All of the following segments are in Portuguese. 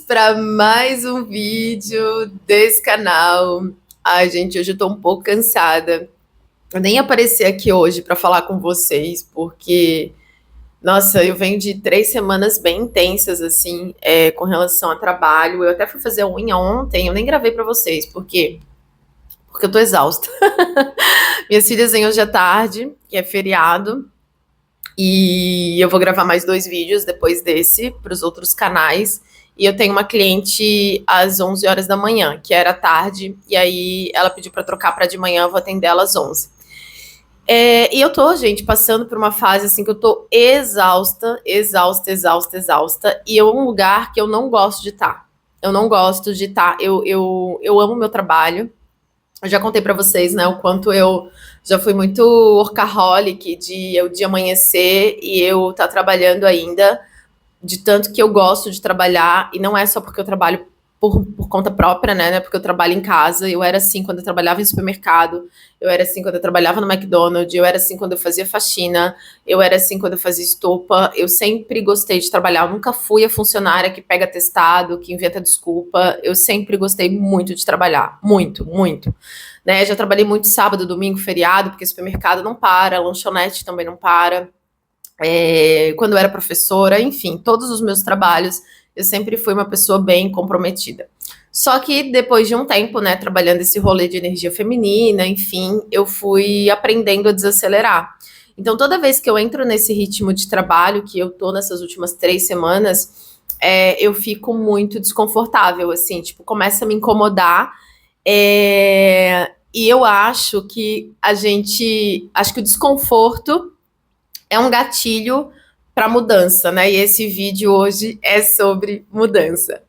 para mais um vídeo desse canal. Ai, gente, hoje eu tô um pouco cansada. Eu nem apareci aqui hoje para falar com vocês, porque, nossa, eu venho de 3 semanas bem intensas, assim, com relação a trabalho. Eu até fui fazer a unha ontem, eu nem gravei para vocês, por quê? Porque eu tô exausta. Minhas filhas vêm hoje à tarde, que é feriado, e eu vou gravar mais 2 vídeos depois desse para os outros canais. E eu tenho uma cliente às 11 horas da manhã, que era tarde, e aí ela pediu para trocar para de manhã, eu vou atender ela às 11. E eu tô, gente, passando por uma fase assim que eu tô exausta, exausta, exausta, exausta, e é um lugar que eu não gosto de estar. Eu não gosto de estar. Eu amo meu trabalho. Eu já contei pra vocês, né, o quanto eu já fui muito workaholic de amanhecer e eu tá trabalhando ainda, de tanto que eu gosto de trabalhar, e não é só porque eu trabalho por conta própria, né, porque eu trabalho em casa. Eu era assim quando eu trabalhava em supermercado, eu era assim quando eu trabalhava no McDonald's, eu era assim quando eu fazia faxina, eu era assim quando eu fazia estopa. Eu sempre gostei de trabalhar, eu nunca fui a funcionária que pega atestado, que inventa desculpa. Eu sempre gostei muito de trabalhar, muito, muito. Né, já trabalhei muito sábado, domingo, feriado, porque supermercado não para, lanchonete também não para. Quando eu era professora, enfim, todos os meus trabalhos, eu sempre fui uma pessoa bem comprometida. Só que depois de um tempo, né, trabalhando esse rolê de energia feminina, enfim, eu fui aprendendo a desacelerar. Então, toda vez que eu entro nesse ritmo de trabalho, que eu tô nessas últimas 3 semanas, eu fico muito desconfortável, assim, tipo, começa a me incomodar. E eu acho que o desconforto é um gatilho para mudança, né? E esse vídeo hoje é sobre mudança.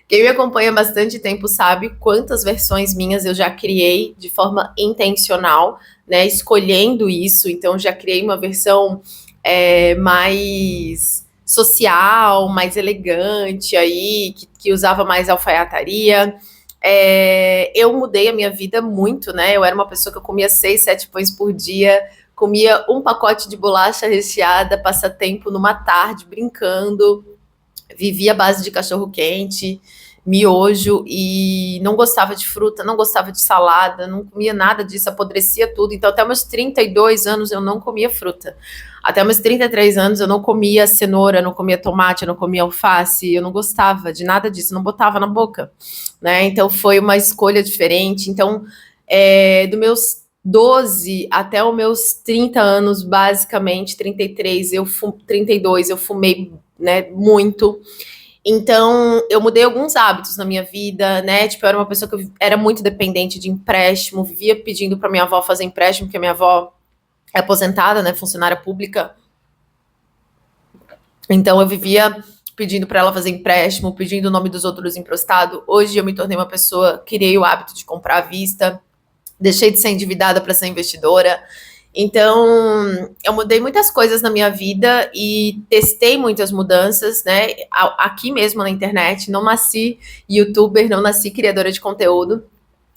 Quem me acompanha há bastante tempo sabe quantas versões minhas eu já criei de forma intencional, né? Escolhendo isso. Então, já criei uma versão mais social, mais elegante aí, que usava mais alfaiataria. Eu mudei a minha vida muito, né? Eu era uma pessoa que eu comia 6, 7 pães por dia, comia um pacote de bolacha recheada, passatempo numa tarde, brincando, vivia à base de cachorro-quente, miojo, e não gostava de fruta, não gostava de salada, não comia nada disso, apodrecia tudo. Então, até meus 32 anos eu não comia fruta. Até meus 33 anos eu não comia cenoura, não comia tomate, eu não comia alface, eu não gostava de nada disso, não botava na boca, né? Então, foi uma escolha diferente. Então, dos meus 12 até os meus 30 anos, basicamente, 33, 32, eu fumei, né, muito. Então, eu mudei alguns hábitos na minha vida, né? Tipo, eu era uma pessoa que eu era muito dependente de empréstimo, vivia pedindo para minha avó fazer empréstimo, porque minha avó é aposentada, né, funcionária pública. Então, eu vivia pedindo para ela fazer empréstimo, pedindo o nome dos outros emprestado. Hoje eu me tornei uma pessoa, criei o hábito de comprar à vista, deixei de ser endividada para ser investidora. Então, eu mudei muitas coisas na minha vida e testei muitas mudanças, né? Aqui mesmo na internet, não nasci youtuber, não nasci criadora de conteúdo.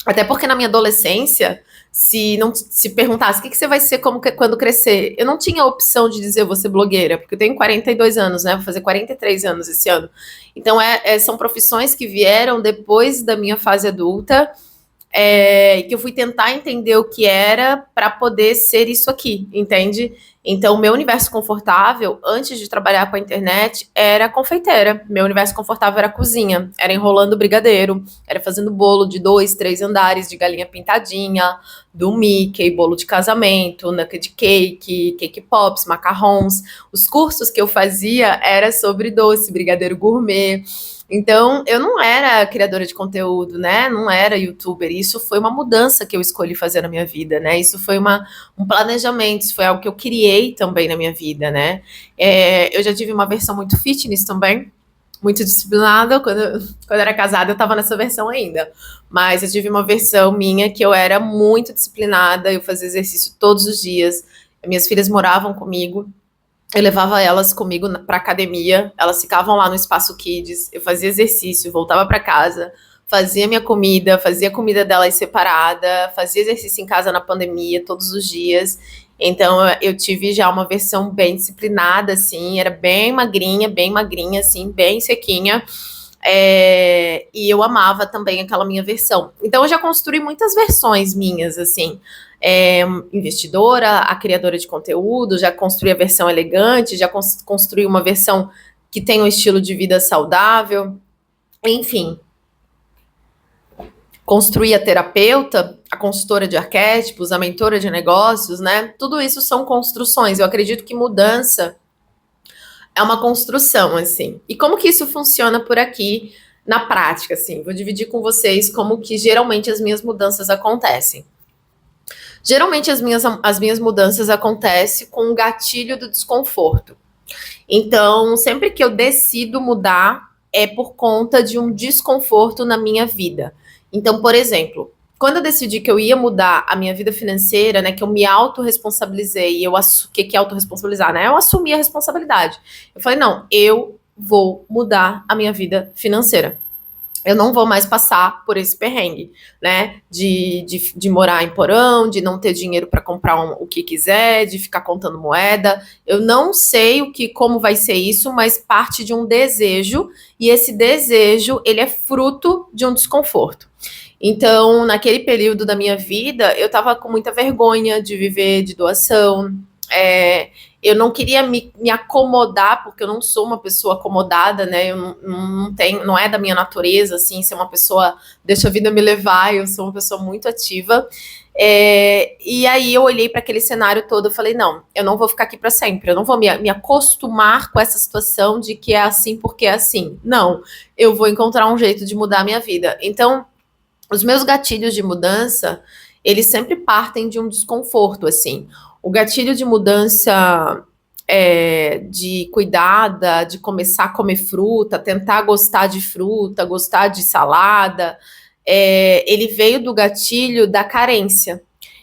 Até porque na minha adolescência, se não se perguntasse o que você vai ser quando crescer, eu não tinha a opção de dizer eu vou ser blogueira, porque eu tenho 42 anos, né? Vou fazer 43 anos esse ano. Então, são profissões que vieram depois da minha fase adulta, que eu fui tentar entender o que era para poder ser isso aqui, entende? Então, meu universo confortável, antes de trabalhar com a internet, era confeiteira. Meu universo confortável era cozinha, era enrolando brigadeiro, era fazendo bolo de 2, 3 andares de galinha pintadinha, do Mickey, bolo de casamento, nugget cake, cake pops, macarrons. Os cursos que eu fazia era sobre doce, brigadeiro gourmet. Então, eu não era criadora de conteúdo, né? Não era youtuber. Isso foi uma mudança que eu escolhi fazer na minha vida, né? Isso foi um planejamento, isso foi algo que eu criei também na minha vida, né? Eu já tive uma versão muito fitness também, muito disciplinada. Quando eu era casada, eu estava nessa versão ainda. Mas eu tive uma versão minha que eu era muito disciplinada, eu fazia exercício todos os dias. Minhas filhas moravam comigo. Eu levava elas comigo para academia, elas ficavam lá no espaço Kids, eu fazia exercício, voltava para casa, fazia minha comida, fazia a comida delas separada, fazia exercício em casa na pandemia todos os dias. Então eu tive já uma versão bem disciplinada, assim, era bem magrinha, assim, bem sequinha. E eu amava também aquela minha versão. Então eu já construí muitas versões minhas, assim. Investidora, a criadora de conteúdo, já construí a versão elegante, já construí uma versão que tem um estilo de vida saudável, enfim. Construir a terapeuta, a consultora de arquétipos, a mentora de negócios, né? Tudo isso são construções. Eu acredito que mudança é uma construção, assim. E como que isso funciona por aqui na prática, assim? Vou dividir com vocês como que geralmente as minhas mudanças acontecem. Geralmente as minhas mudanças acontecem com o gatilho do desconforto. Então, sempre que eu decido mudar, é por conta de um desconforto na minha vida. Então, por exemplo, quando eu decidi que eu ia mudar a minha vida financeira, né, que eu me autorresponsabilizei, o que é autorresponsabilizar, né? Eu assumi a responsabilidade. Eu falei, não, eu vou mudar a minha vida financeira. Eu não vou mais passar por esse perrengue, né? De morar em porão, de não ter dinheiro para comprar o que quiser, de ficar contando moeda. Eu não sei como vai ser isso, mas parte de um desejo, e esse desejo, ele é fruto de um desconforto. Então, naquele período da minha vida, eu estava com muita vergonha de viver de doação. Eu não queria me acomodar, porque eu não sou uma pessoa acomodada, né? Eu não tenho, não é da minha natureza, assim, ser uma pessoa, deixa a vida me levar, eu sou uma pessoa muito ativa. E aí eu olhei para aquele cenário todo e falei, não, eu não vou ficar aqui para sempre, eu não vou me acostumar com essa situação de que é assim porque é assim. Não, eu vou encontrar um jeito de mudar a minha vida. Então, os meus gatilhos de mudança, eles sempre partem de um desconforto, assim. O gatilho de mudança de cuidada, de começar a comer fruta, tentar gostar de fruta, gostar de salada, ele veio do gatilho da carência.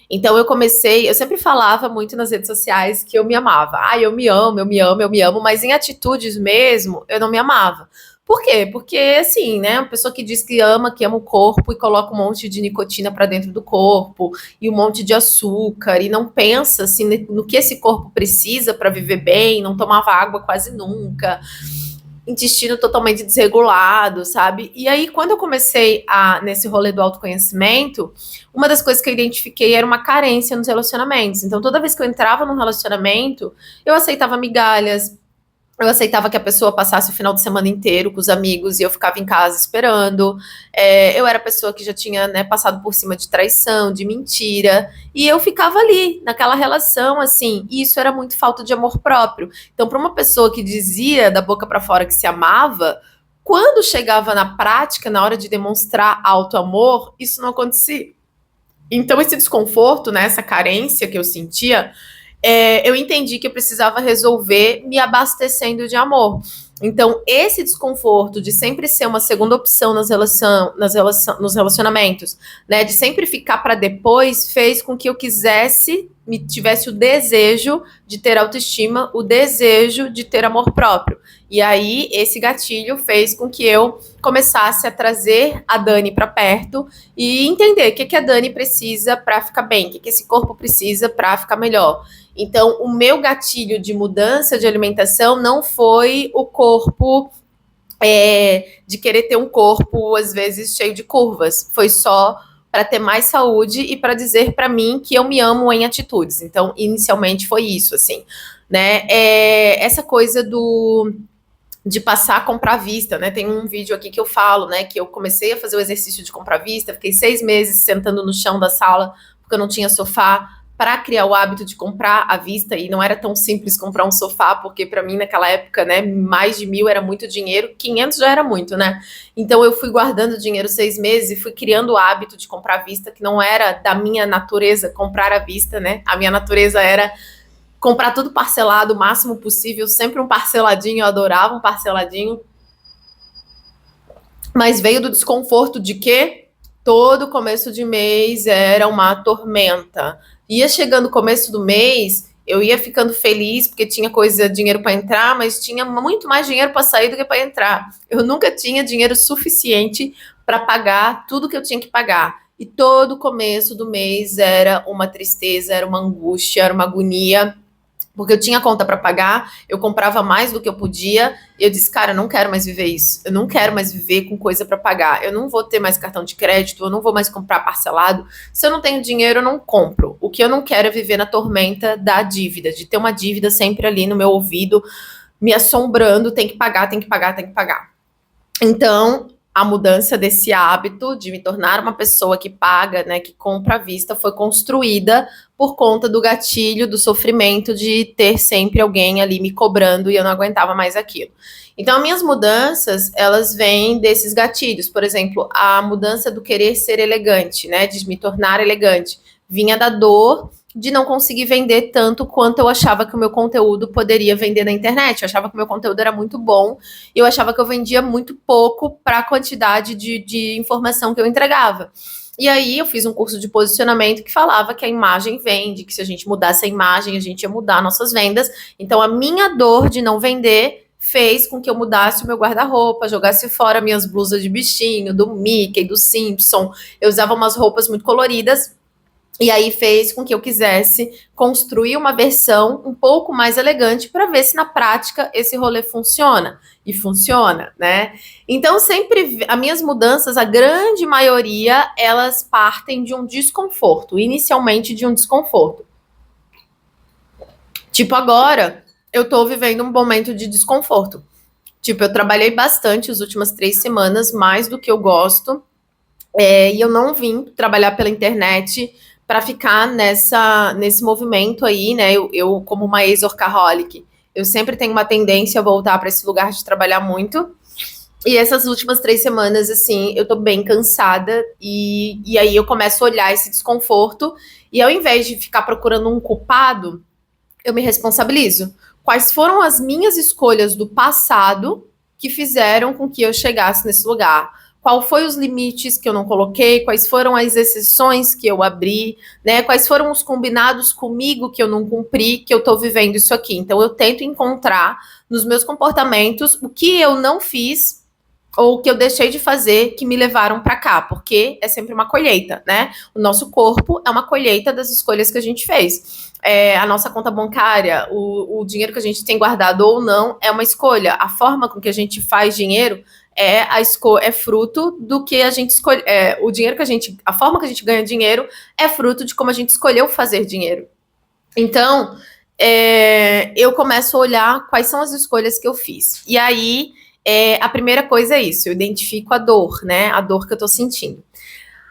Então eu sempre falava muito nas redes sociais que eu me amava. Eu me amo, eu me amo, eu me amo, mas em atitudes mesmo, eu não me amava. Por quê? Porque, assim, né, uma pessoa que diz que ama o corpo e coloca um monte de nicotina para dentro do corpo e um monte de açúcar e não pensa, assim, no que esse corpo precisa para viver bem, não tomava água quase nunca, intestino totalmente desregulado, sabe? E aí, quando eu comecei nesse rolê do autoconhecimento, uma das coisas que eu identifiquei era uma carência nos relacionamentos. Então, toda vez que eu entrava num relacionamento, eu aceitava migalhas, eu aceitava que a pessoa passasse o final de semana inteiro com os amigos e eu ficava em casa esperando. Eu era pessoa que já tinha, né, passado por cima de traição, de mentira, e eu ficava ali, naquela relação, assim, e isso era muito falta de amor próprio. Então, para uma pessoa que dizia da boca para fora que se amava, quando chegava na prática, na hora de demonstrar auto-amor, isso não acontecia. Então, esse desconforto, né, essa carência que eu sentia, eu entendi que eu precisava resolver me abastecendo de amor. Então, esse desconforto de sempre ser uma segunda opção nos relacionamentos, né, de sempre ficar para depois, fez com que eu tivesse o desejo de ter autoestima, o desejo de ter amor próprio. E aí, esse gatilho fez com que eu começasse a trazer a Dani para perto e entender o que a Dani precisa para ficar bem, o que esse corpo precisa para ficar melhor. Então, o meu gatilho de mudança de alimentação não foi o corpo, de querer ter um corpo, às vezes, cheio de curvas. Foi só para ter mais saúde e para dizer para mim que eu me amo em atitudes. Então, inicialmente foi isso, assim, né? Essa coisa de passar a comprar à vista, né? Tem um vídeo aqui que eu falo, né? Que eu comecei a fazer o exercício de comprar à vista, fiquei 6 meses sentando no chão da sala, porque eu não tinha sofá, para criar o hábito de comprar à vista, e não era tão simples comprar um sofá, porque para mim naquela época, né, mais de 1.000 era muito dinheiro, 500 já era muito, né? Então eu fui guardando dinheiro 6 meses e fui criando o hábito de comprar à vista, que não era da minha natureza comprar à vista, né? A minha natureza era comprar tudo parcelado o máximo possível, sempre um parceladinho, eu adorava um parceladinho. Mas veio do desconforto de que todo começo de mês era uma tormenta. Ia chegando o começo do mês, eu ia ficando feliz porque tinha dinheiro para entrar, mas tinha muito mais dinheiro para sair do que para entrar. Eu nunca tinha dinheiro suficiente para pagar tudo que eu tinha que pagar. E todo começo do mês era uma tristeza, era uma angústia, era uma agonia. porque eu tinha conta para pagar, eu comprava mais do que eu podia, e eu disse, cara, eu não quero mais viver isso, eu não quero mais viver com coisa para pagar, eu não vou ter mais cartão de crédito, eu não vou mais comprar parcelado, se eu não tenho dinheiro, eu não compro. O que eu não quero é viver na tormenta da dívida, de ter uma dívida sempre ali no meu ouvido, me assombrando, tem que pagar, tem que pagar, tem que pagar. Então, a mudança desse hábito de me tornar uma pessoa que paga, né, que compra à vista, foi construída por conta do gatilho, do sofrimento de ter sempre alguém ali me cobrando e eu não aguentava mais aquilo. Então, minhas mudanças, elas vêm desses gatilhos. Por exemplo, a mudança do querer ser elegante, né, de me tornar elegante, vinha da dor de não conseguir vender tanto quanto eu achava que o meu conteúdo poderia vender na internet. Eu achava que o meu conteúdo era muito bom e eu achava que eu vendia muito pouco para a quantidade de informação que eu entregava. E aí eu fiz um curso de posicionamento que falava que a imagem vende, que se a gente mudasse a imagem, a gente ia mudar nossas vendas. Então a minha dor de não vender fez com que eu mudasse o meu guarda-roupa, jogasse fora minhas blusas de bichinho, do Mickey, do Simpson. Eu usava umas roupas muito coloridas. E aí fez com que eu quisesse construir uma versão um pouco mais elegante para ver se na prática esse rolê funciona. E funciona, né? Então, sempre as minhas mudanças, a grande maioria, elas partem de um desconforto, inicialmente de um desconforto. Tipo, agora eu tô vivendo um momento de desconforto. Tipo, eu trabalhei bastante as últimas 3 semanas, mais do que eu gosto, e eu não vim trabalhar pela internet para ficar nesse movimento aí, né? Eu como uma ex-workaholic, eu sempre tenho uma tendência a voltar para esse lugar de trabalhar muito. E essas últimas 3 semanas, assim, eu tô bem cansada e aí eu começo a olhar esse desconforto e ao invés de ficar procurando um culpado, eu me responsabilizo. Quais foram as minhas escolhas do passado que fizeram com que eu chegasse nesse lugar? Qual foi os limites que eu não coloquei? Quais foram as exceções que eu abri? Né? Quais foram os combinados comigo que eu não cumpri, que eu estou vivendo isso aqui? Então, eu tento encontrar nos meus comportamentos o que eu não fiz ou o que eu deixei de fazer que me levaram para cá, porque é sempre uma colheita, né? O nosso corpo é uma colheita das escolhas que a gente fez. A nossa conta bancária, o dinheiro que a gente tem guardado ou não, é uma escolha. A forma com que a gente faz dinheiro é fruto do que a gente escolhe. O dinheiro que a forma que a gente ganha dinheiro é fruto de como a gente escolheu fazer dinheiro. Então, eu começo a olhar quais são as escolhas que eu fiz. E aí, a primeira coisa é isso, eu identifico a dor, né? A dor que eu tô sentindo.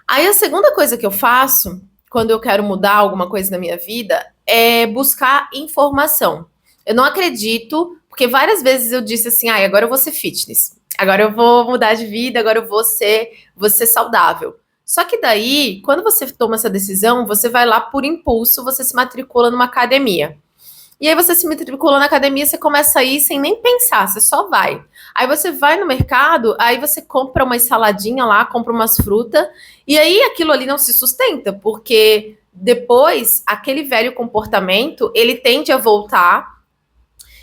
Aí a segunda coisa que eu faço, quando eu quero mudar alguma coisa na minha vida, é buscar informação. Eu não acredito, porque várias vezes eu disse assim, agora eu vou ser fitness, agora eu vou mudar de vida, agora eu vou ser saudável. Só que daí, quando você toma essa decisão, você vai lá por impulso, você se matricula numa academia. E aí você se matricula na academia, você começa a ir sem nem pensar, você só vai. Aí você vai no mercado, aí você compra uma saladinha lá, compra umas frutas, e aí aquilo ali não se sustenta, porque depois aquele velho comportamento, ele tende a voltar.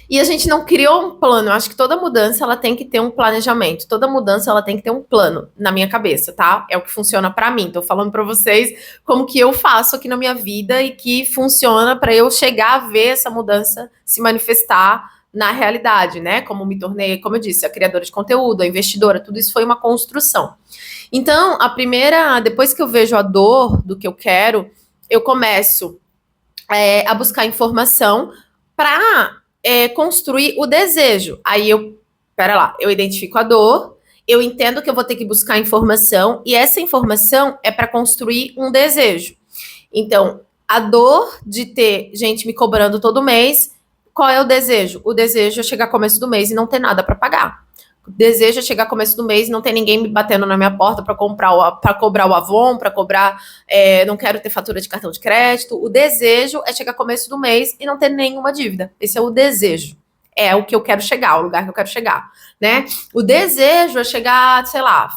E a gente não criou um plano. Eu acho que toda mudança ela tem que ter um planejamento. Toda mudança ela tem que ter um plano na minha cabeça, tá? É o que funciona para mim. Tô falando para vocês como que eu faço aqui na minha vida e que funciona para eu chegar a ver essa mudança se manifestar na realidade, né? Como me tornei, como eu disse, a criadora de conteúdo, a investidora, tudo isso foi uma construção. Então, depois que eu vejo a dor do que eu quero, eu começo a buscar informação para construir o desejo. Aí eu identifico a dor, eu entendo que eu vou ter que buscar informação, e essa informação é para construir um desejo. Então, a dor de ter gente me cobrando todo mês, qual é o desejo? O desejo é chegar começo do mês e não ter nada para pagar. O desejo é chegar começo do mês e não ter ninguém me batendo na minha porta para cobrar o Avon, para cobrar, não quero ter fatura de cartão de crédito. O desejo é chegar começo do mês e não ter nenhuma dívida. Esse é o desejo. É o que eu quero chegar, o lugar que eu quero chegar, né? O desejo é chegar, sei lá,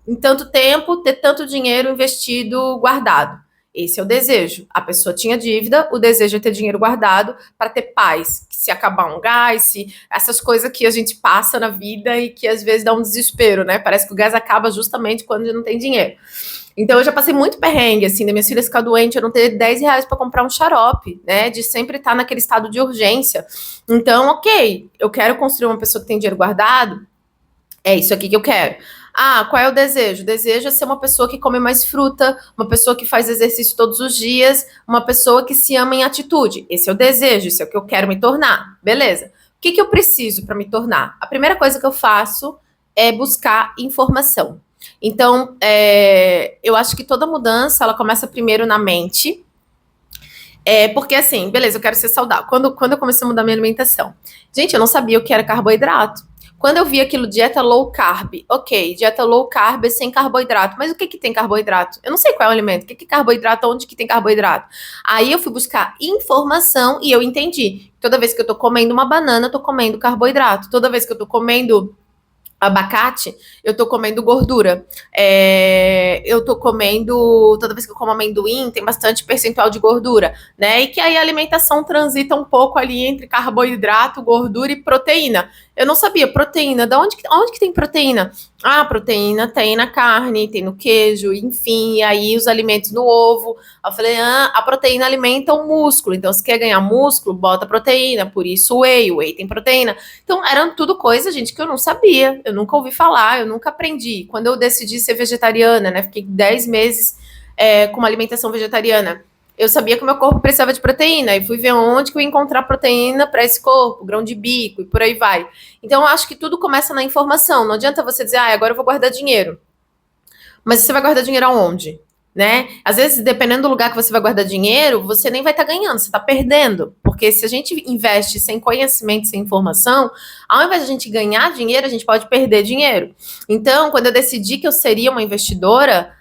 em tanto tempo, ter tanto dinheiro investido, guardado. Esse é o desejo. A pessoa tinha dívida, o desejo é ter dinheiro guardado para ter paz. Se acabar um gás, essas coisas que a gente passa na vida e que às vezes dá um desespero, né? Parece que o gás acaba justamente quando não tem dinheiro. Então eu já passei muito perrengue, assim, da minha filha ficar doente, eu não ter R$ 10 para comprar um xarope, né? De sempre estar naquele estado de urgência. Então, ok, eu quero construir uma pessoa que tem dinheiro guardado, é isso aqui que eu quero. Ah, qual é o desejo? O desejo é ser uma pessoa que come mais fruta, uma pessoa que faz exercício todos os dias, uma pessoa que se ama em atitude. Esse é o desejo, isso é o que eu quero me tornar. Beleza. O que eu preciso para me tornar? A primeira coisa que eu faço é buscar informação. Então, eu acho que toda mudança, ela começa primeiro na mente, porque assim, beleza, eu quero ser saudável. Quando eu comecei a mudar minha alimentação, gente, eu não sabia o que era carboidrato. Quando eu vi aquilo, dieta low carb, ok, dieta low carb é sem carboidrato, mas o que tem carboidrato? Eu não sei qual é o alimento, o que é carboidrato, onde que tem carboidrato? Aí eu fui buscar informação e eu entendi. Toda vez que eu tô comendo uma banana, eu tô comendo carboidrato. Toda vez que eu tô comendo abacate, eu tô comendo gordura. Eu tô comendo. Toda vez que eu como amendoim, tem bastante percentual de gordura, né? E que aí a alimentação transita um pouco ali entre carboidrato, gordura e proteína. Eu não sabia, proteína, onde que tem proteína? Ah, proteína tem na carne, tem no queijo, enfim, e aí os alimentos no ovo. Eu falei, a proteína alimenta o músculo, então se quer ganhar músculo, bota proteína, por isso o whey tem proteína. Então, eram tudo coisa, gente, que eu não sabia, eu nunca ouvi falar, eu nunca aprendi. Quando eu decidi ser vegetariana, né, fiquei 10 meses com uma alimentação vegetariana, eu sabia que o meu corpo precisava de proteína, e fui ver onde que eu ia encontrar proteína para esse corpo, grão de bico, e por aí vai. Então, eu acho que tudo começa na informação, não adianta você dizer, agora eu vou guardar dinheiro. Mas você vai guardar dinheiro aonde? Né? Às vezes, dependendo do lugar que você vai guardar dinheiro, você nem vai estar ganhando, você está perdendo. Porque se a gente investe sem conhecimento, sem informação, ao invés de a gente ganhar dinheiro, a gente pode perder dinheiro. Então, quando eu decidi que eu seria uma investidora,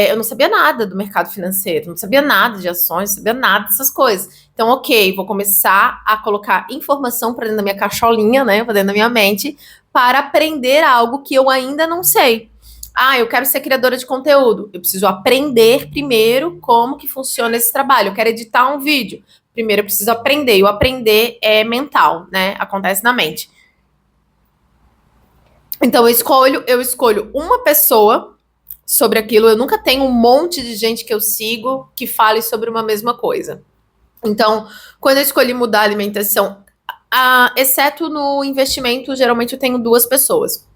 eu não sabia nada do mercado financeiro, não sabia nada de ações, não sabia nada dessas coisas. Então, ok, vou começar a colocar informação para dentro da minha caixolinha, né, para dentro da minha mente, para aprender algo que eu ainda não sei. Eu quero ser criadora de conteúdo. Eu preciso aprender primeiro como que funciona esse trabalho. Eu quero editar um vídeo. Primeiro eu preciso aprender. E o aprender é mental, né? Acontece na mente. Então eu escolho uma pessoa sobre aquilo. Eu nunca tenho um monte de gente que eu sigo que fale sobre uma mesma coisa. Então, quando eu escolhi mudar a alimentação, exceto no investimento, geralmente eu tenho duas pessoas.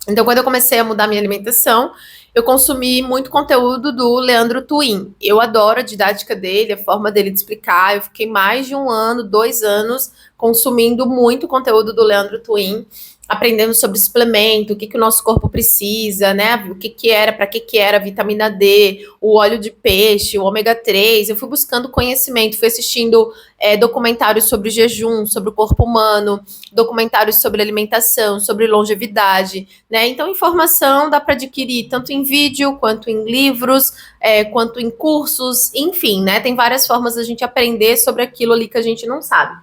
Então, quando eu comecei a mudar minha alimentação, eu consumi muito conteúdo do Leandro Twin. Eu adoro a didática dele, a forma dele de explicar. Eu fiquei mais de 1 ano, 2 anos, consumindo muito conteúdo do Leandro Twin, aprendendo sobre suplemento, o que o nosso corpo precisa, né? O que era, para que era a vitamina D, o óleo de peixe, o ômega 3. Eu fui buscando conhecimento, fui assistindo documentários sobre jejum, sobre o corpo humano, documentários sobre alimentação, sobre longevidade, né? Então, informação dá para adquirir tanto em vídeo, quanto em livros, quanto em cursos, enfim, né? Tem várias formas da gente aprender sobre aquilo ali que a gente não sabe.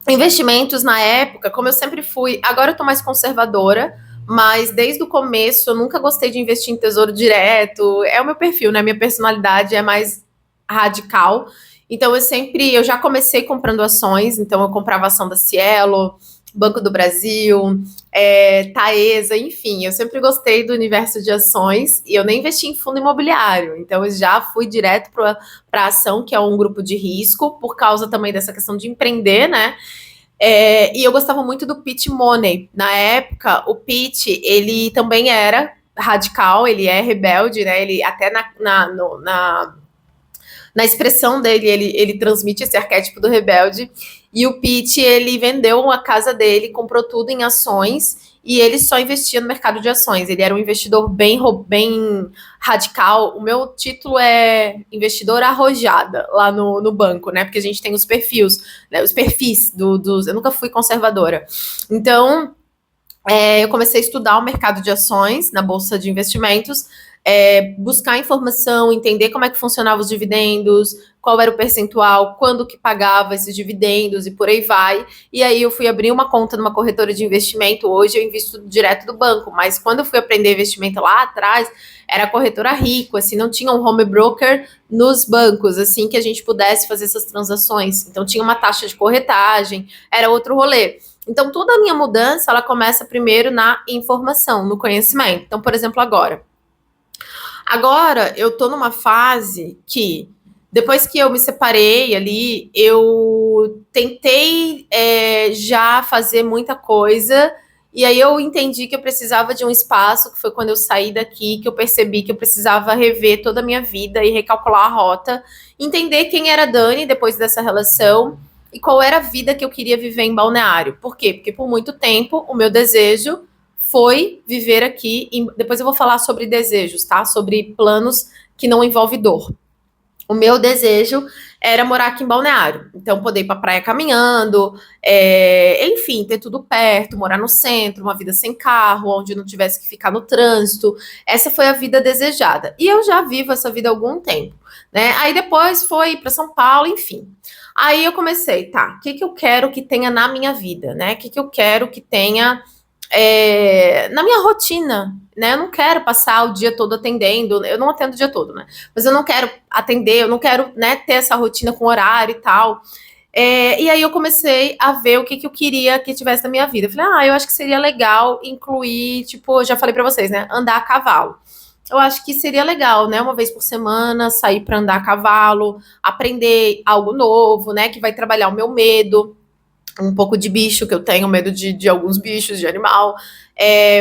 Investimentos na época, como eu sempre fui, agora eu tô mais conservadora, mas desde o começo eu nunca gostei de investir em tesouro direto. É o meu perfil, né? Minha personalidade é mais radical. Então eu já comecei comprando ações, então eu comprava ação da Cielo, Banco do Brasil, Taesa, enfim, eu sempre gostei do universo de ações e eu nem investi em fundo imobiliário, então eu já fui direto para a ação, que é um grupo de risco, por causa também dessa questão de empreender, né? E eu gostava muito do Pete Money. Na época, o Pete, ele também era radical, ele é rebelde, né? Ele até na expressão dele, ele transmite esse arquétipo do rebelde. E o Pete, ele vendeu a casa dele, comprou tudo em ações e ele só investia no mercado de ações. Ele era um investidor bem radical. O meu título é investidor arrojada lá no banco, né? Porque a gente tem os perfis, né? Os perfis dos. Eu nunca fui conservadora. Então, eu comecei a estudar o mercado de ações na Bolsa de Investimentos, buscar informação, entender como é que funcionavam os dividendos, qual era o percentual, quando que pagava esses dividendos e por aí vai. E aí eu fui abrir uma conta numa corretora de investimento. Hoje eu invisto direto do banco, mas quando eu fui aprender investimento lá atrás, era a corretora Rico, assim, não tinha um home broker nos bancos, assim, que a gente pudesse fazer essas transações. Então tinha uma taxa de corretagem, era outro rolê. Então toda a minha mudança, ela começa primeiro na informação, no conhecimento. Então, por exemplo, agora, Agora, eu tô numa fase que, depois que eu me separei ali, eu tentei já fazer muita coisa, e aí eu entendi que eu precisava de um espaço, que foi quando eu saí daqui, que eu percebi que eu precisava rever toda a minha vida e recalcular a rota, entender quem era a Dani depois dessa relação e qual era a vida que eu queria viver em Balneário. Por quê? Porque por muito tempo o meu desejo foi viver aqui. Depois eu vou falar sobre desejos, tá? Sobre planos que não envolvem dor. O meu desejo era morar aqui em Balneário. Então, poder ir pra praia caminhando, enfim, ter tudo perto, morar no centro, uma vida sem carro, onde não tivesse que ficar no trânsito. Essa foi a vida desejada. E eu já vivo essa vida há algum tempo, né? Aí depois foi para São Paulo, enfim. Aí eu comecei, tá, o que eu quero que tenha na minha vida, né? O que eu quero que tenha na minha rotina, né? Eu não quero passar o dia todo atendendo, eu não atendo o dia todo, né? Mas eu não quero atender, eu não quero, né, ter essa rotina com horário e tal. E aí eu comecei a ver o que eu queria que tivesse na minha vida. Eu falei, eu acho que seria legal incluir, tipo, eu já falei pra vocês, né? Andar a cavalo. Eu acho que seria legal, né? Uma vez por semana, sair para andar a cavalo, aprender algo novo, né? Que vai trabalhar o meu medo, um pouco de bicho, que eu tenho medo de alguns bichos, de animal.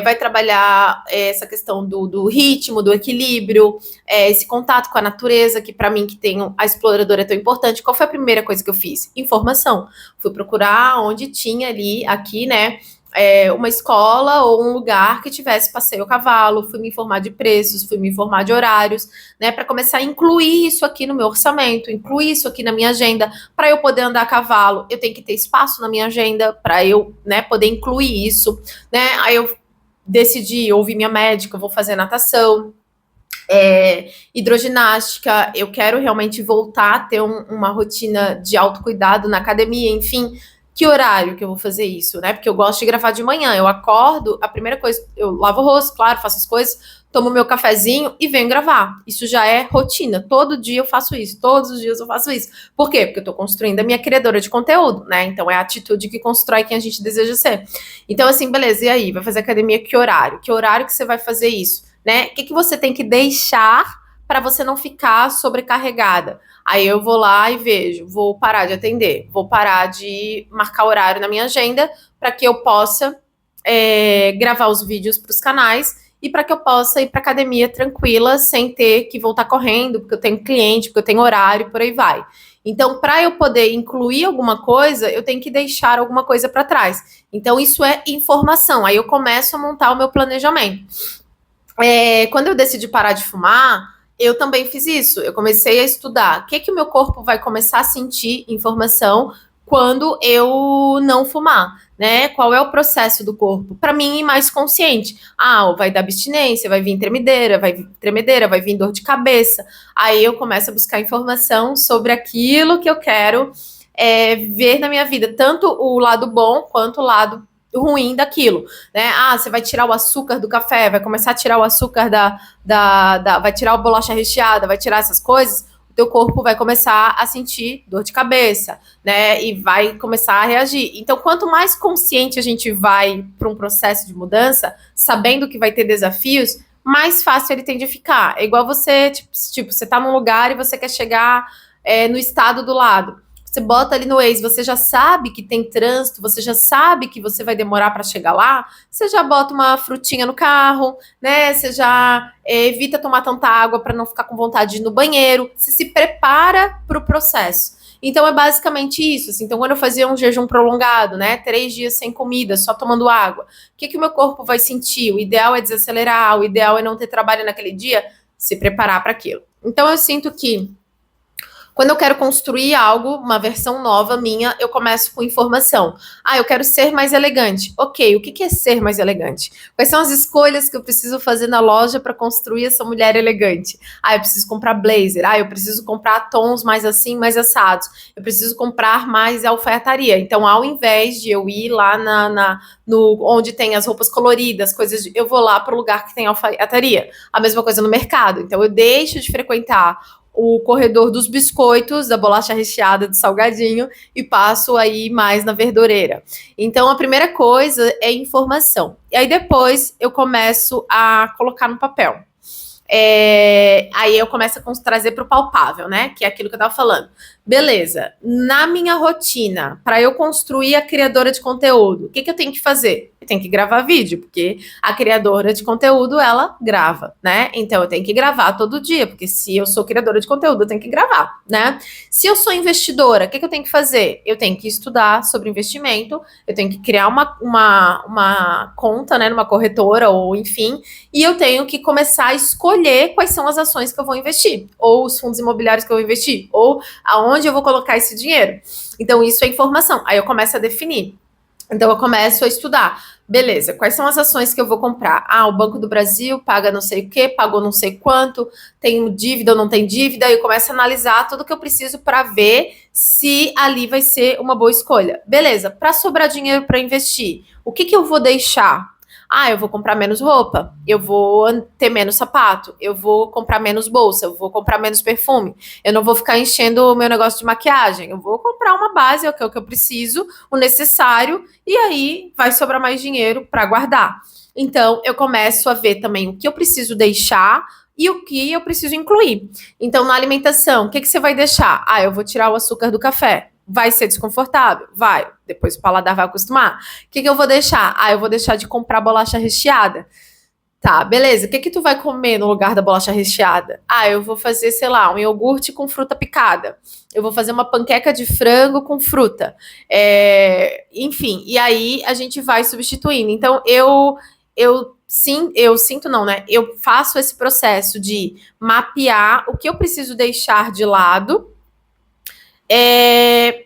Vai trabalhar essa questão do ritmo, do equilíbrio, esse contato com a natureza, que para mim, que tenho a exploradora, é tão importante. Qual foi a primeira coisa que eu fiz? Informação. Fui procurar onde tinha ali, aqui, né, uma escola ou um lugar que tivesse passeio a cavalo, fui me informar de preços, fui me informar de horários, né, para começar a incluir isso aqui no meu orçamento, incluir isso aqui na minha agenda. Para eu poder andar a cavalo, eu tenho que ter espaço na minha agenda para eu, né, poder incluir isso, né? Aí eu decidi ouvir minha médica, eu vou fazer natação, hidroginástica, eu quero realmente voltar a ter uma rotina de autocuidado na academia, enfim. Que horário que eu vou fazer isso, né? Porque eu gosto de gravar de manhã. Eu acordo, a primeira coisa, eu lavo o rosto, claro, faço as coisas, tomo meu cafezinho e venho gravar. Isso já é rotina. Todo dia eu faço isso. Todos os dias eu faço isso. Por quê? Porque eu tô construindo a minha criadora de conteúdo, né? Então é a atitude que constrói quem a gente deseja ser. Então, assim, beleza, e aí? Vai fazer academia que horário? Que horário que você vai fazer isso? Né? O que você tem que deixar para você não ficar sobrecarregada? Aí eu vou lá e vejo, vou parar de atender, vou parar de marcar horário na minha agenda para que eu possa gravar os vídeos para os canais e para que eu possa ir para academia tranquila, sem ter que voltar correndo, porque eu tenho cliente, porque eu tenho horário, por aí vai. Então, para eu poder incluir alguma coisa, eu tenho que deixar alguma coisa para trás. Então, isso é informação. Aí eu começo a montar o meu planejamento. Quando eu decidi parar de fumar, eu também fiz isso. Eu comecei a estudar o que o meu corpo vai começar a sentir informação quando eu não fumar, né? Qual é o processo do corpo? Para mim, ir mais consciente. Vai dar abstinência, vai vir tremedeira, vai vir dor de cabeça. Aí eu começo a buscar informação sobre aquilo que eu quero ver na minha vida, tanto o lado bom quanto o lado ruim daquilo, né? Você vai tirar o açúcar do café, vai começar a tirar o açúcar vai tirar a bolacha recheada, vai tirar essas coisas, o teu corpo vai começar a sentir dor de cabeça, né? E vai começar a reagir. Então, quanto mais consciente a gente vai para um processo de mudança, sabendo que vai ter desafios, mais fácil ele tende a ficar. É igual você, tipo, você tá num lugar e você quer chegar no estado do lado. Você bota ali no Waze, você já sabe que tem trânsito, você já sabe que você vai demorar para chegar lá, você já bota uma frutinha no carro, né? Você já evita tomar tanta água para não ficar com vontade de ir no banheiro, você se prepara para o processo. Então é basicamente isso. Assim. Então, quando eu fazia um jejum prolongado, né? 3 dias sem comida, só tomando água, o que o meu corpo vai sentir? O ideal é desacelerar, o ideal é não ter trabalho naquele dia, se preparar para aquilo. Então eu sinto que quando eu quero construir algo, uma versão nova minha, eu começo com informação. Eu quero ser mais elegante. Ok, o que é ser mais elegante? Quais são as escolhas que eu preciso fazer na loja para construir essa mulher elegante? Eu preciso comprar blazer. Eu preciso comprar tons mais assim, mais assados. Eu preciso comprar mais alfaiataria. Então, ao invés de eu ir lá onde tem as roupas coloridas, eu vou lá para o lugar que tem alfaiataria. A mesma coisa no mercado. Então, eu deixo de frequentar o corredor dos biscoitos, da bolacha recheada, do salgadinho, e passo aí mais na verdureira. Então, a primeira coisa é informação. E aí, depois, eu começo a colocar no papel. Aí eu começo a trazer para o palpável, né? Que é aquilo que eu estava falando. Beleza, na minha rotina, para eu construir a criadora de conteúdo, o que eu tenho que fazer? Eu tenho que gravar vídeo, porque a criadora de conteúdo, ela grava, né? Então eu tenho que gravar todo dia, porque se eu sou criadora de conteúdo, eu tenho que gravar, né? Se eu sou investidora, o que eu tenho que fazer? Eu tenho que estudar sobre investimento, eu tenho que criar uma conta, né, numa corretora, ou enfim, e eu tenho que começar a escolher quais são as ações que eu vou investir, ou os fundos imobiliários que eu vou investir, ou aonde eu vou colocar esse dinheiro. Então, isso é informação. Aí eu começo a definir. Então, eu começo a estudar. Beleza, quais são as ações que eu vou comprar? Ah, o Banco do Brasil paga não sei o quê, pagou não sei quanto, tem dívida ou não tem dívida. Aí eu começo a analisar tudo que eu preciso para ver se ali vai ser uma boa escolha. Beleza, para sobrar dinheiro para investir, o que eu vou deixar? Ah, eu vou comprar menos roupa, eu vou ter menos sapato, eu vou comprar menos bolsa, eu vou comprar menos perfume, eu não vou ficar enchendo o meu negócio de maquiagem, eu vou comprar uma base, que é o que eu preciso, o necessário, e aí vai sobrar mais dinheiro para guardar. Então, eu começo a ver também o que eu preciso deixar e o que eu preciso incluir. Então, na alimentação, o que você vai deixar? Ah, eu vou tirar o açúcar do café. Vai ser desconfortável? Vai. Depois o paladar vai acostumar. O que eu vou deixar? Ah, eu vou deixar de comprar bolacha recheada. Tá, beleza. O que tu vai comer no lugar da bolacha recheada? Ah, eu vou fazer, sei lá, um iogurte com fruta picada. Eu vou fazer uma panqueca de frango com fruta. Enfim, e aí a gente vai substituindo. Então, eu sinto não, né? Eu faço esse processo de mapear o que eu preciso deixar de lado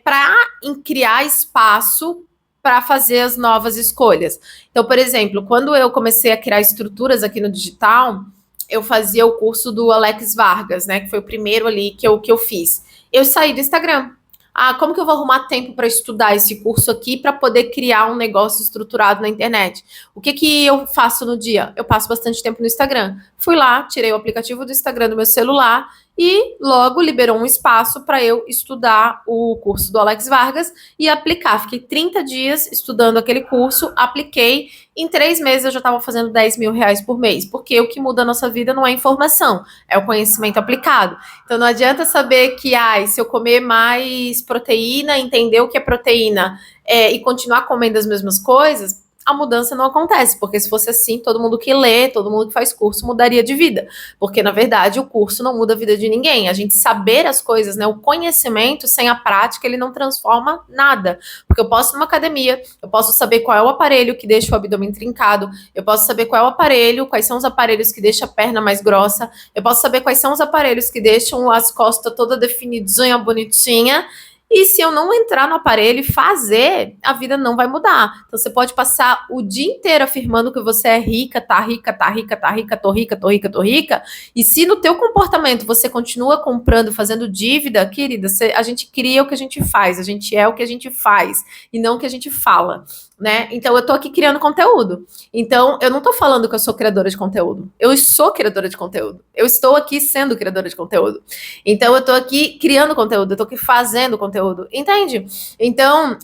para criar espaço para fazer as novas escolhas. Então, por exemplo, quando eu comecei a criar estruturas aqui no digital, eu fazia o curso do Alex Vargas, né? Que foi o primeiro ali que eu fiz. Eu saí do Instagram. Ah, como que eu vou arrumar tempo para estudar esse curso aqui para poder criar um negócio estruturado na internet? O que eu faço no dia? Eu passo bastante tempo no Instagram. Fui lá, tirei o aplicativo do Instagram do meu celular e logo liberou um espaço para eu estudar o curso do Alex Vargas e aplicar. Fiquei 30 dias estudando aquele curso, apliquei. Em 3 meses eu já estava fazendo 10 mil reais por mês, porque o que muda a nossa vida não é informação, é o conhecimento aplicado. Então não adianta saber que se eu comer mais proteína, entender o que é proteína e continuar comendo as mesmas coisas, a mudança não acontece, porque se fosse assim, todo mundo que lê, todo mundo que faz curso mudaria de vida, porque na verdade o curso não muda a vida de ninguém, a gente saber as coisas, né, o conhecimento sem a prática, ele não transforma nada, porque eu posso ir numa academia, eu posso saber qual é o aparelho que deixa o abdômen trincado, eu posso saber qual é o aparelho, quais são os aparelhos que deixam a perna mais grossa, eu posso saber quais são os aparelhos que deixam as costas toda definidinha, bonitinha. E se eu não entrar no aparelho e fazer, a vida não vai mudar. Então você pode passar o dia inteiro afirmando que você é rica, tá rica, tá rica, tá rica, tô rica, tô rica, tô rica. E se no teu comportamento você continua comprando, fazendo dívida, querida, a gente cria o que a gente faz, a gente é o que a gente faz e não o que a gente fala, né? Então eu tô aqui criando conteúdo. Então eu não tô falando que eu sou criadora de conteúdo. Eu sou criadora de conteúdo. Eu estou aqui sendo criadora de conteúdo. Então eu tô aqui criando conteúdo, eu tô aqui fazendo conteúdo, entende? Então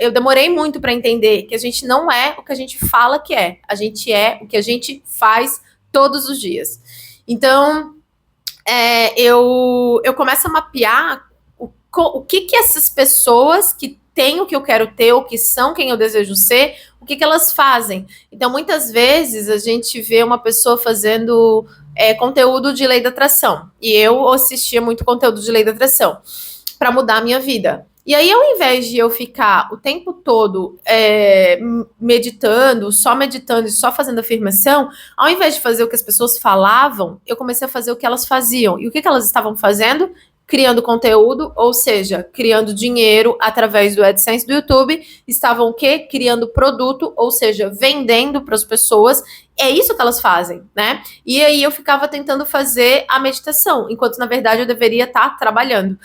eu demorei muito para entender que a gente não é o que a gente fala que é, a gente é o que a gente faz todos os dias. Então eu começo a mapear o que essas pessoas que têm o que eu quero ter, ou que são quem eu desejo ser, o que elas fazem. Então, muitas vezes, a gente vê uma pessoa fazendo conteúdo de lei da atração. E eu assistia muito conteúdo de lei da atração para mudar a minha vida. E aí, ao invés de eu ficar o tempo todo meditando e só fazendo afirmação, ao invés de fazer o que as pessoas falavam, eu comecei a fazer o que elas faziam. E o que elas estavam fazendo? Criando conteúdo, ou seja, criando dinheiro através do AdSense do YouTube, estavam o quê? Criando produto, ou seja, vendendo para as pessoas. É isso que elas fazem, né? E aí eu ficava tentando fazer a meditação, enquanto na verdade eu deveria estar trabalhando,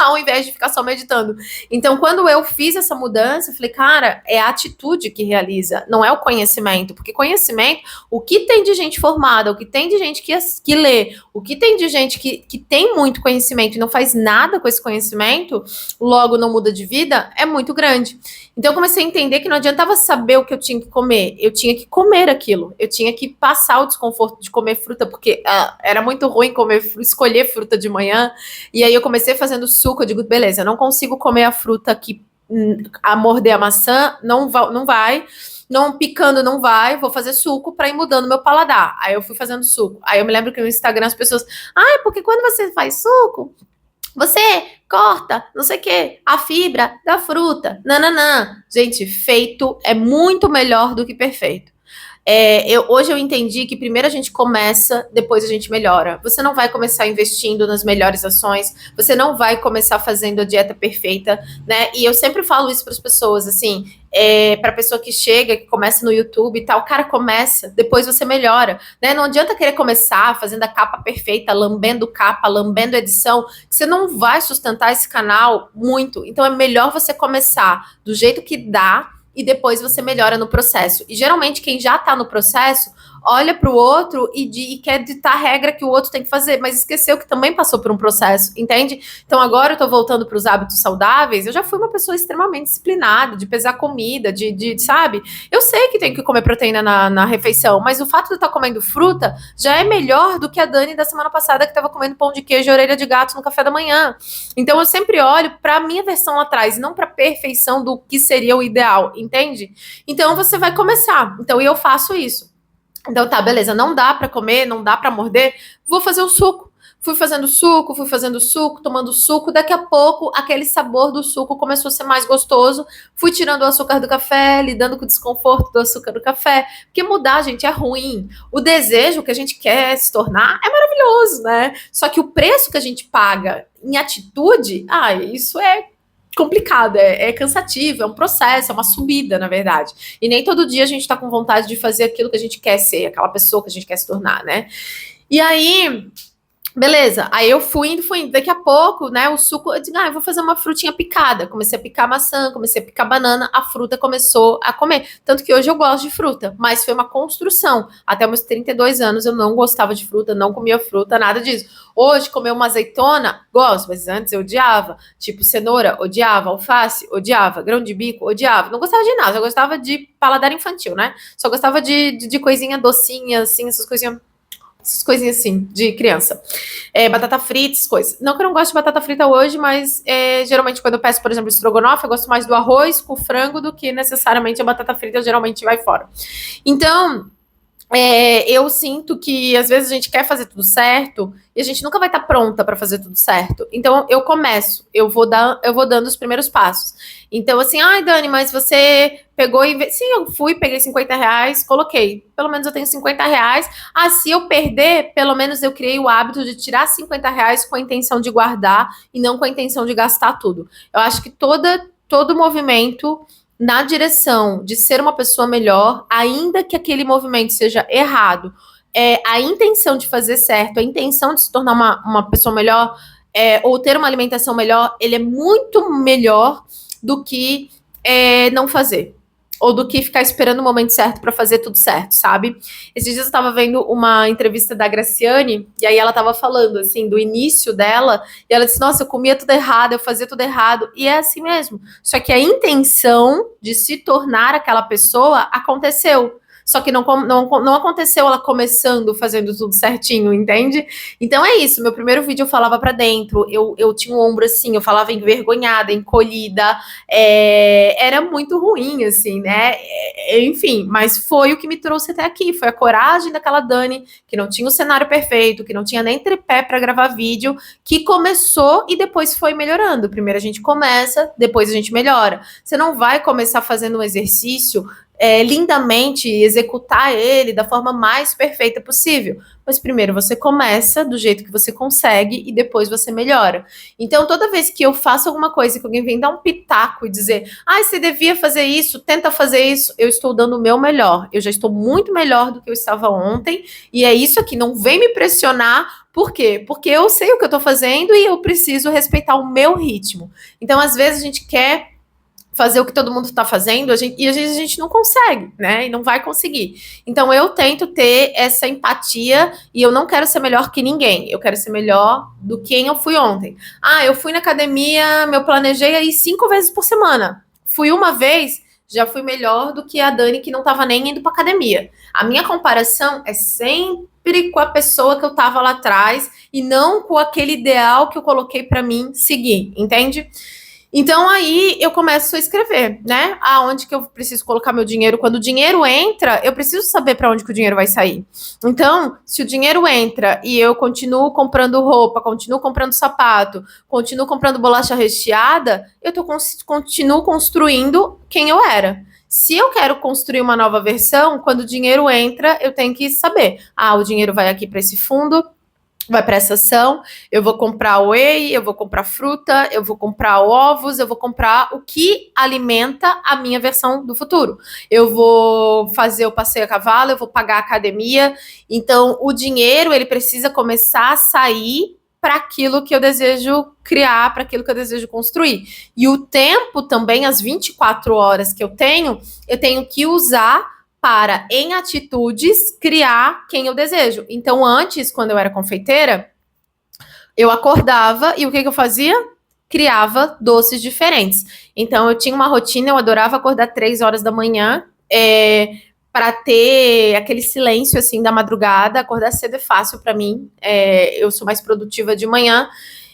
ao invés de ficar só meditando. Então, quando eu fiz essa mudança, eu falei, cara, é a atitude que realiza, não é o conhecimento, porque conhecimento, o que tem de gente formada, o que tem de gente que lê, o que tem de gente que tem muito conhecimento e não faz nada com esse conhecimento, logo não muda de vida, é muito grande. Então eu comecei a entender que não adiantava saber o que eu tinha que comer, eu tinha que comer aquilo, eu tinha que passar o desconforto de comer fruta, porque era muito ruim escolher fruta de manhã, e aí eu comecei fazendo suco, eu digo, beleza, eu não consigo comer a fruta aqui, a morder a maçã, não vai, não picando não vai, vou fazer suco para ir mudando meu paladar. Aí eu fui fazendo suco. Aí eu me lembro que no Instagram as pessoas, porque quando você faz suco, você corta, não sei o que, a fibra da fruta. Nananã. Gente, feito é muito melhor do que perfeito. Hoje eu entendi que primeiro a gente começa, depois a gente melhora. Você não vai começar investindo nas melhores ações, você não vai começar fazendo a dieta perfeita, né? E eu sempre falo isso para as pessoas, assim, para a pessoa que chega, que começa no YouTube e tal, cara, começa, depois você melhora, né? Não adianta querer começar fazendo a capa perfeita, lambendo capa, lambendo edição, que você não vai sustentar esse canal muito. Então é melhor você começar do jeito que dá, e depois você melhora no processo. E geralmente quem já está no processo olha para o outro e quer ditar a regra que o outro tem que fazer, mas esqueceu que também passou por um processo, entende? Então agora eu estou voltando para os hábitos saudáveis, eu já fui uma pessoa extremamente disciplinada, de pesar comida, sabe? Eu sei que tem que comer proteína na refeição, mas o fato de eu estar comendo fruta já é melhor do que a Dani da semana passada que estava comendo pão de queijo e orelha de gato no café da manhã. Então eu sempre olho para a minha versão atrás, não para a perfeição do que seria o ideal, entende? Então você vai começar. Então eu faço isso. Então tá, beleza, não dá para comer, não dá para morder, vou fazer o suco. Fui fazendo suco, tomando suco. Daqui a pouco, aquele sabor do suco começou a ser mais gostoso. Fui tirando o açúcar do café, lidando com o desconforto do açúcar do café. Porque mudar, gente, é ruim. O desejo que a gente quer se tornar é maravilhoso, né? Só que o preço que a gente paga em atitude, isso é complicado, é cansativo, é um processo, é uma subida, na verdade. E nem todo dia a gente tá com vontade de fazer aquilo que a gente quer ser, aquela pessoa que a gente quer se tornar, né? E aí, beleza, aí eu fui indo, daqui a pouco, né, o suco, eu digo, eu vou fazer uma frutinha picada, comecei a picar maçã, comecei a picar banana, a fruta começou a comer, tanto que hoje eu gosto de fruta, mas foi uma construção, até meus 32 anos eu não gostava de fruta, não comia fruta, nada disso. Hoje, comer uma azeitona, gosto, mas antes eu odiava, tipo cenoura, odiava, alface, odiava, grão de bico, odiava, não gostava de nada, eu gostava de paladar infantil, né, só gostava de coisinha docinha, assim, essas coisinhas assim, de criança. Batata frita, essas coisas. Não que eu não goste de batata frita hoje, mas geralmente quando eu peço, por exemplo, estrogonofe, eu gosto mais do arroz com frango do que necessariamente a batata frita geralmente vai fora. Então, eu sinto que às vezes a gente quer fazer tudo certo e a gente nunca vai estar pronta para fazer tudo certo. Então eu começo, eu vou dando os primeiros passos. Então, assim, Dani, mas você pegou e. Sim, eu fui, peguei R$50, coloquei. Pelo menos eu tenho R$50. Se eu perder, pelo menos eu criei o hábito de tirar R$50 com a intenção de guardar e não com a intenção de gastar tudo. Eu acho que todo movimento na direção de ser uma pessoa melhor, ainda que aquele movimento seja errado, a intenção de fazer certo, a intenção de se tornar uma pessoa melhor, ou ter uma alimentação melhor, ele é muito melhor do que não fazer. Ou do que ficar esperando o momento certo para fazer tudo certo, sabe? Esses dias eu tava vendo uma entrevista da Graciane, e aí ela tava falando, assim, do início dela, e ela disse, nossa, eu comia tudo errado, eu fazia tudo errado, e é assim mesmo. Só que a intenção de se tornar aquela pessoa aconteceu. Só que não aconteceu ela começando, fazendo tudo certinho, entende? Então é isso, meu primeiro vídeo eu falava pra dentro, eu tinha um ombro assim, eu falava envergonhada, encolhida, era muito ruim, assim, né? Enfim, mas foi o que me trouxe até aqui, foi a coragem daquela Dani, que não tinha o cenário perfeito, que não tinha nem tripé pra gravar vídeo, que começou e depois foi melhorando. Primeiro a gente começa, depois a gente melhora. Você não vai começar fazendo um exercício lindamente, executar ele da forma mais perfeita possível. Mas primeiro você começa do jeito que você consegue e depois você melhora. Então, toda vez que eu faço alguma coisa que alguém vem dar um pitaco e dizer, você devia fazer isso, tenta fazer isso, eu estou dando o meu melhor. Eu já estou muito melhor do que eu estava ontem e é isso aqui, não vem me pressionar. Por quê? Porque eu sei o que eu estou fazendo e eu preciso respeitar o meu ritmo. Então, às vezes a gente quer fazer o que todo mundo está fazendo, e às vezes a gente não consegue, né? E não vai conseguir. Então eu tento ter essa empatia e eu não quero ser melhor que ninguém. Eu quero ser melhor do que quem eu fui ontem. Eu fui na academia, planejei aí 5 vezes por semana. fui uma vez, já fui melhor do que a Dani que não estava nem indo para academia. A minha comparação é sempre com a pessoa que eu estava lá atrás e não com aquele ideal que eu coloquei para mim seguir, entende? Então aí eu começo a escrever, né? Aonde que eu preciso colocar meu dinheiro? Quando o dinheiro entra, eu preciso saber para onde que o dinheiro vai sair. Então, se o dinheiro entra e eu continuo comprando roupa, continuo comprando sapato, continuo comprando bolacha recheada, continuo construindo quem eu era. Se eu quero construir uma nova versão, quando o dinheiro entra, eu tenho que saber. O dinheiro vai aqui para esse fundo, vai para essa ação, eu vou comprar whey, eu vou comprar fruta, eu vou comprar ovos, eu vou comprar o que alimenta a minha versão do futuro. Eu vou fazer o passeio a cavalo, eu vou pagar a academia. Então, o dinheiro, ele precisa começar a sair para aquilo que eu desejo criar, para aquilo que eu desejo construir. E o tempo também, as 24 horas que eu tenho que usar para, em atitudes, criar quem eu desejo. Então, antes, quando eu era confeiteira, eu acordava e o que eu fazia? Criava doces diferentes. Então, eu tinha uma rotina, eu adorava acordar 3 horas da manhã, para ter aquele silêncio, assim, da madrugada. Acordar cedo é fácil para mim, eu sou mais produtiva de manhã.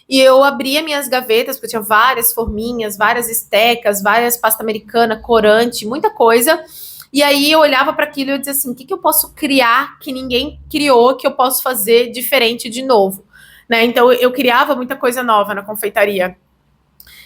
E eu abria minhas gavetas, porque eu tinha várias forminhas, várias estecas, várias pasta americana, corante, muita coisa. E aí eu olhava para aquilo e eu dizia assim, o que eu posso criar que ninguém criou, que eu posso fazer diferente de novo? Né? Então eu criava muita coisa nova na confeitaria.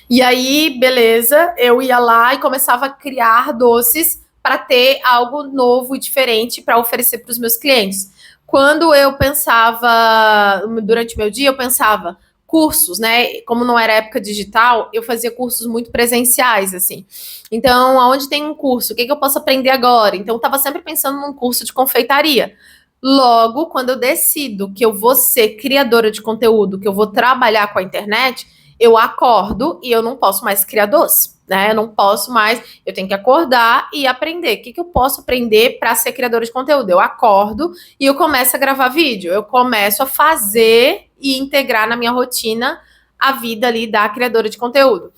E aí, beleza, eu ia lá e começava a criar doces para ter algo novo e diferente para oferecer para os meus clientes. Quando eu pensava, durante o meu dia, eu pensava, cursos, né? Como não era época digital, eu fazia cursos muito presenciais, assim. Então, aonde tem um curso? O que eu posso aprender agora? Então, eu estava sempre pensando num curso de confeitaria. Logo, quando eu decido que eu vou ser criadora de conteúdo, que eu vou trabalhar com a internet, eu acordo e eu não posso mais criar doce, né? Eu não posso mais, eu tenho que acordar e aprender. O que eu posso aprender para ser criadora de conteúdo? Eu acordo e eu começo a gravar vídeo, eu começo a fazer e integrar na minha rotina a vida ali da criadora de conteúdo.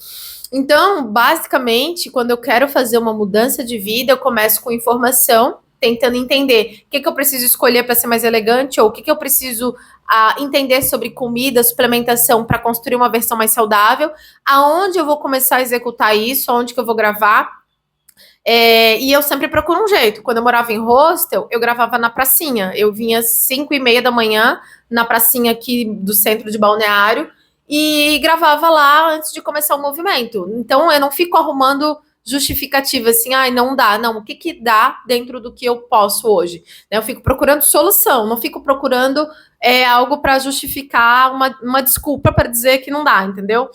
Então, basicamente, quando eu quero fazer uma mudança de vida, eu começo com informação, tentando entender o que eu preciso escolher para ser mais elegante, ou o que eu preciso entender sobre comida, suplementação, para construir uma versão mais saudável, aonde eu vou começar a executar isso, aonde que eu vou gravar. E eu sempre procuro um jeito. Quando eu morava em hostel, eu gravava na pracinha. Eu vinha às 5:30 da manhã, na pracinha aqui do centro de Balneário, e gravava lá antes de começar o movimento. Então, eu não fico arrumando justificativa assim, não dá. Não, o que dá dentro do que eu posso hoje? Eu fico procurando solução, não fico procurando algo para justificar uma desculpa para dizer que não dá, entendeu?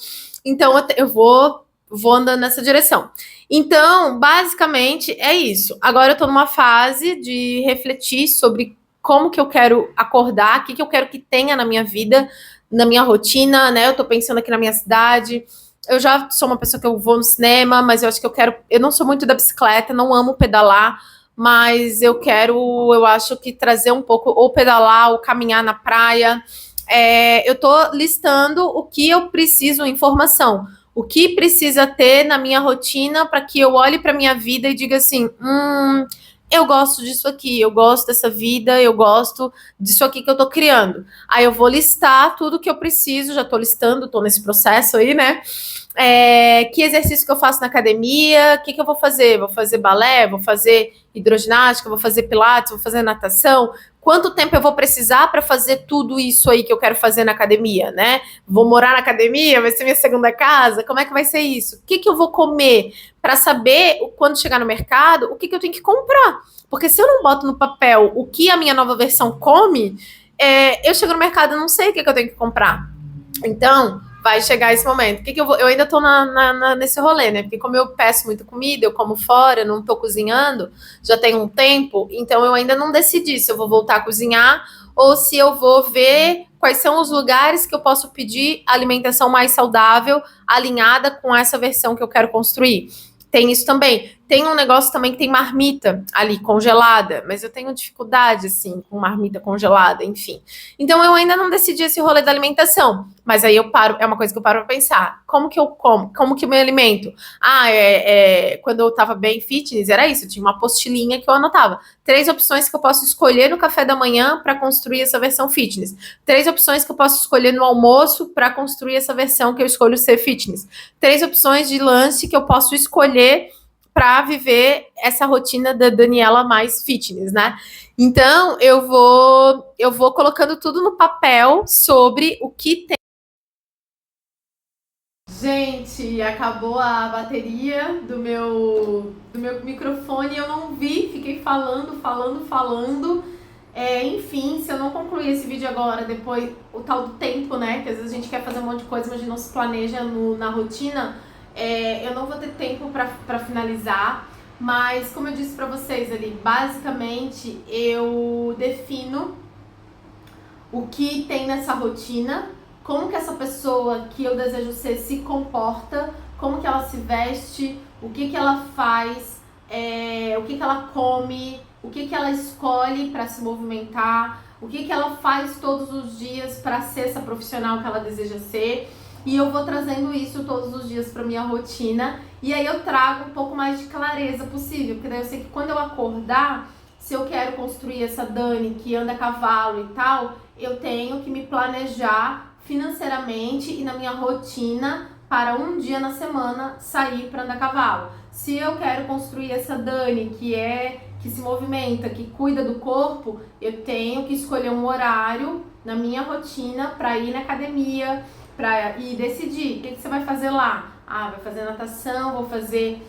Então, eu vou andando nessa direção. Então, basicamente, é isso. Agora eu estou numa fase de refletir sobre como que eu quero acordar, o que eu quero que tenha na minha vida, na minha rotina, né? Eu estou pensando aqui na minha cidade. Eu já sou uma pessoa que eu vou no cinema, mas eu acho que eu não sou muito da bicicleta, não amo pedalar, mas eu acho que trazer um pouco, ou pedalar, ou caminhar na praia. Eu estou listando o que eu preciso, informação. O que precisa ter na minha rotina para que eu olhe para minha vida e diga assim, eu gosto disso aqui, eu gosto dessa vida, eu gosto disso aqui que eu tô criando. Aí eu vou listar tudo que eu preciso, já tô listando, tô nesse processo aí, né? Que exercício que eu faço na academia, o que eu vou fazer? Vou fazer balé, vou fazer hidroginástica, vou fazer pilates, vou fazer natação. Quanto tempo eu vou precisar para fazer tudo isso aí que eu quero fazer na academia, né? Vou morar na academia, vai ser minha segunda casa, como é que vai ser isso? O que eu vou comer? Para saber, quando chegar no mercado, o que eu tenho que comprar. Porque se eu não boto no papel o que a minha nova versão come, eu chego no mercado e não sei o que eu tenho que comprar. Então, vai chegar esse momento. Eu ainda tô nesse rolê, né? Porque como eu peço muita comida, eu como fora, não tô cozinhando, já tem um tempo, então eu ainda não decidi se eu vou voltar a cozinhar ou se eu vou ver quais são os lugares que eu posso pedir alimentação mais saudável, alinhada com essa versão que eu quero construir. Tem isso também. Tem um negócio também que tem marmita ali congelada, mas eu tenho dificuldade, assim, com marmita congelada, enfim. Então eu ainda não decidi esse rolê da alimentação. Mas aí eu paro, é uma coisa que eu paro pra pensar. Como que eu como? Como que eu me alimento? Quando eu tava bem fitness, era isso. Eu tinha uma apostilinha que eu anotava. 3 opções que eu posso escolher no café da manhã para construir essa versão fitness. 3 opções que eu posso escolher no almoço para construir essa versão que eu escolho ser fitness. 3 opções de lanche que eu posso escolher para viver essa rotina da Daniela mais fitness, né? Então eu vou colocando tudo no papel sobre o que tem. Gente, acabou a bateria do meu microfone, eu não vi, fiquei falando. Enfim, se eu não concluir esse vídeo agora, depois o tal do tempo, né? Que às vezes a gente quer fazer um monte de coisa, mas a gente não se planeja na rotina. Eu não vou ter tempo para finalizar. Mas, como eu disse para vocês ali, basicamente eu defino o que tem nessa rotina, como que essa pessoa que eu desejo ser se comporta, como que ela se veste, o que ela faz, o que ela come, o que ela escolhe para se movimentar, o que ela faz todos os dias para ser essa profissional que ela deseja ser. E eu vou trazendo isso todos os dias para minha rotina. E aí eu trago um pouco mais de clareza possível, porque daí eu sei que quando eu acordar, se eu quero construir essa Dani que anda a cavalo e tal, eu tenho que me planejar financeiramente e na minha rotina para um dia na semana sair para andar a cavalo. Se eu quero construir essa Dani que se movimenta, que cuida do corpo, eu tenho que escolher um horário na minha rotina para ir na academia, para ir decidir o que você vai fazer lá. Vai fazer natação, vou fazer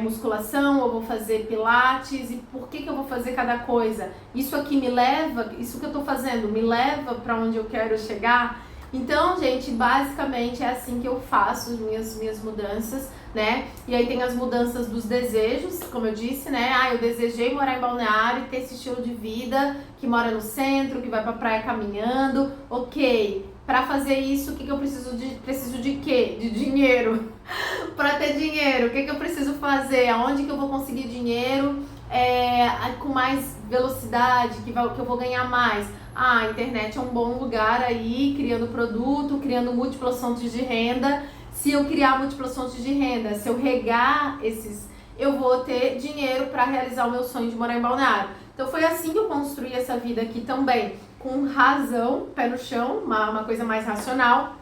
musculação, ou vou fazer pilates, e por que eu vou fazer cada coisa? Isso aqui me leva, isso que eu tô fazendo me leva para onde eu quero chegar? Então, gente, basicamente é assim que eu faço as minhas mudanças, né? E aí tem as mudanças dos desejos, como eu disse, né? Eu desejei morar em Balneário e ter esse estilo de vida, que mora no centro, que vai pra praia caminhando, ok. Para fazer isso, o que eu preciso de? Preciso de quê? De dinheiro. Para ter dinheiro, o que eu preciso fazer? Aonde que eu vou conseguir dinheiro com mais velocidade, que eu vou ganhar mais? A internet é um bom lugar aí, criando produto, criando múltiplas fontes de renda. Se eu criar múltiplas fontes de renda, se eu regar eu vou ter dinheiro para realizar o meu sonho de morar em Balneário. Então foi assim que eu construí essa vida aqui também, com razão, pé no chão, uma coisa mais racional,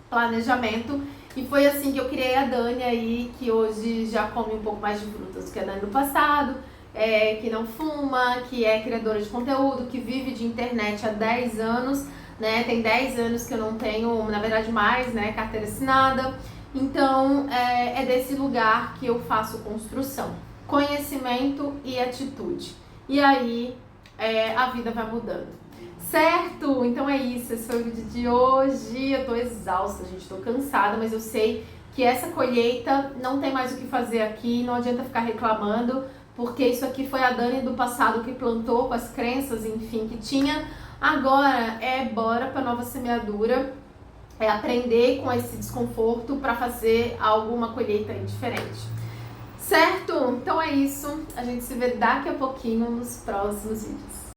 planejamento. E foi assim que eu criei a Dani aí, que hoje já come um pouco mais de frutas do que a Dani do passado, que não fuma, que é criadora de conteúdo, que vive de internet há 10 anos, né? Tem 10 anos que eu não tenho, na verdade mais, né? Carteira assinada. Então, é desse lugar que eu faço construção. Conhecimento e atitude. E aí, a vida vai mudando. Certo? Então é isso, esse foi o vídeo de hoje. Eu tô exausta, gente, tô cansada, mas eu sei que essa colheita não tem mais o que fazer aqui, não adianta ficar reclamando, porque isso aqui foi a Dani do passado que plantou com as crenças, enfim, que tinha. Agora bora pra nova semeadura, aprender com esse desconforto para fazer alguma colheita diferente. Certo? Então é isso, a gente se vê daqui a pouquinho nos próximos vídeos.